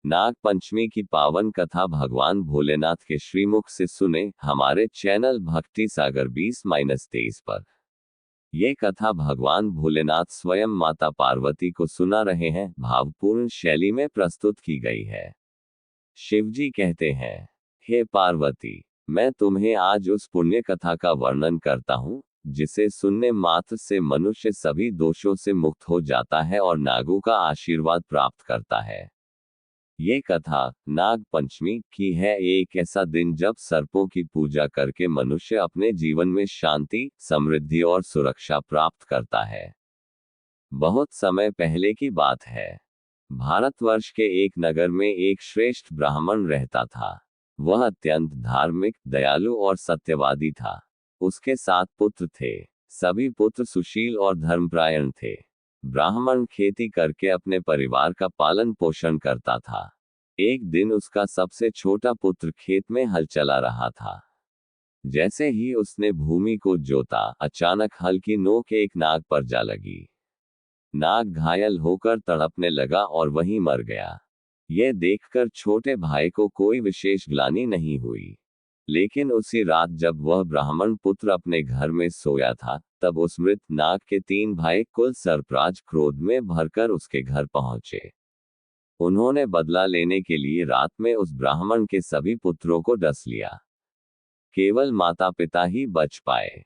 नाग पंचमी की पावन कथा भगवान भोलेनाथ के श्रीमुख से सुने हमारे चैनल भक्ति सागर 20-23 पर। ये कथा भगवान भोलेनाथ स्वयं माता पार्वती को सुना रहे हैं, भावपूर्ण शैली में प्रस्तुत की गई है। शिवजी कहते हैं, हे पार्वती, मैं तुम्हें आज उस पुण्य कथा का वर्णन करता हूँ जिसे सुनने मात्र से मनुष्य सभी दोषों से मुक्त हो जाता है और नागों का आशीर्वाद प्राप्त करता है। ये कथा नाग पंचमी की है, एक ऐसा दिन जब सर्पों की पूजा करके मनुष्य अपने जीवन में शांति, समृद्धि और सुरक्षा प्राप्त करता है। बहुत समय पहले की बात है। भारतवर्ष के एक नगर में एक श्रेष्ठ ब्राह्मण रहता था। वह अत्यंत धार्मिक, दयालु और सत्यवादी था। उसके 7 पुत्र थे। सभी पुत्र सुशील और धर्मपरायण थे। ब्राह्मण खेती करके अपने परिवार का पालन पोषण करता था। एक दिन उसका सबसे छोटा पुत्र खेत में हल चला रहा था। जैसे ही उसने भूमि को जोता, अचानक हल की नोक एक नाग पर जा लगी। नाग घायल होकर तड़पने लगा और वहीं मर गया। यह देखकर छोटे भाई को कोई विशेष ग्लानि नहीं हुई। लेकिन उसी रात जब वह ब्राह्मण पुत्र अपने घर में सोया था, तब उस मृत नाग के 3 भाई कुल सर्पराज क्रोध में भरकर उसके घर पहुंचे। उन्होंने बदला लेने के लिए रात में उस ब्राह्मण के सभी पुत्रों को डस लिया। केवल माता पिता ही बच पाए।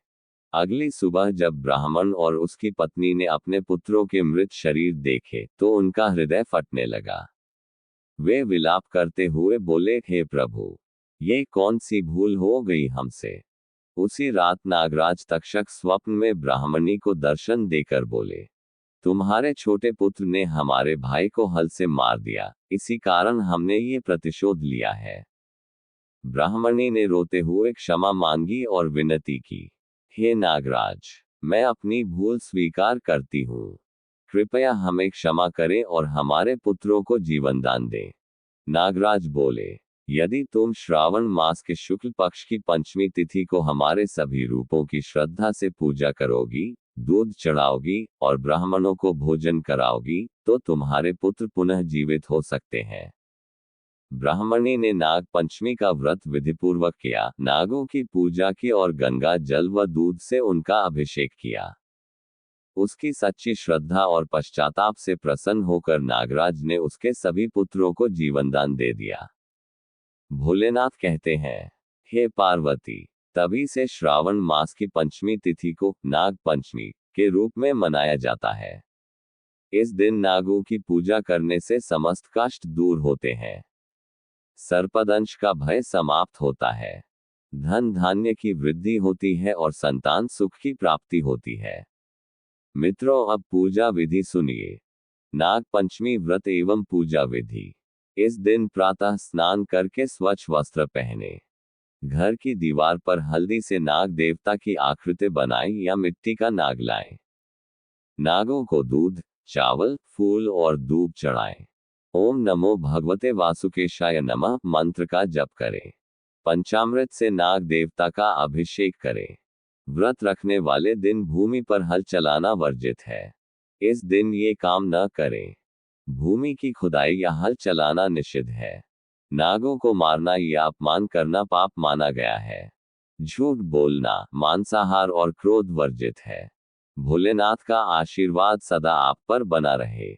अगली सुबह जब ब्राह्मण और उसकी पत्नी ने अपने पुत्रों के मृत शरीर देखे तो उनका हृदय फटने लगा। वे विलाप करते हुए बोले, हे प्रभु, ये कौन सी भूल हो गई हमसे। उसी रात नागराज तक्षक स्वप्न में ब्राह्मणी को दर्शन देकर बोले, तुम्हारे छोटे पुत्र ने हमारे भाई को हल से मार दिया, इसी कारण हमने ये प्रतिशोध लिया है। ब्राह्मणी ने रोते हुए क्षमा मांगी और विनती की, हे नागराज, मैं अपनी भूल स्वीकार करती हूँ। कृपया हमें क्षमा करें और हमारे पुत्रों को जीवन दान दें। नागराज बोले, यदि तुम श्रावण मास के शुक्ल पक्ष की पंचमी तिथि को हमारे सभी रूपों की श्रद्धा से पूजा करोगी, दूध चढ़ाओगी और ब्राह्मणों को भोजन कराओगी, तो तुम्हारे पुत्र पुनः जीवित हो सकते हैं। ब्राह्मणी ने नाग पंचमी का व्रत विधिपूर्वक किया, नागों की पूजा की और गंगा जल व दूध से उनका अभिषेक किया। उसकी सच्ची श्रद्धा और पश्चाताप से प्रसन्न होकर नागराज ने उसके सभी पुत्रों को जीवनदान दे दिया। भोलेनाथ कहते हैं, हे पार्वती, तभी से श्रावण मास की पंचमी तिथि को नाग पंचमी के रूप में मनाया जाता है। इस दिन नागों की पूजा करने से समस्त कष्ट दूर होते हैं। सर्पदंश का भय समाप्त होता है। धन धान्य की वृद्धि होती है और संतान सुख की प्राप्ति होती है। मित्रों, अब पूजा विधि सुनिए। नाग पंचमी व्रत एवं पूजा विधि। इस दिन प्रातः स्नान करके स्वच्छ वस्त्र पहने। घर की दीवार पर हल्दी से नाग देवता की आकृति बनाएं या मिट्टी का नाग लाएं। नागों को दूध, चावल, फूल और दूब चढ़ाएं। ओम नमो भगवते वासुकेशाय नमः मंत्र का जप करें। पंचामृत से नाग देवता का अभिषेक करें। व्रत रखने वाले दिन भूमि पर हल चलाना वर्जित है। इस दिन ये काम न करें। भूमि की खुदाई या हल चलाना निषिद्ध है। नागों को मारना या अपमान करना पाप माना गया है। झूठ बोलना, मांसाहार और क्रोध वर्जित है। भोलेनाथ का आशीर्वाद सदा आप पर बना रहे।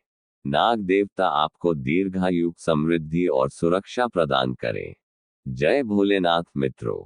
नाग देवता आपको दीर्घायु, समृद्धि और सुरक्षा प्रदान करें। जय भोलेनाथ मित्रों।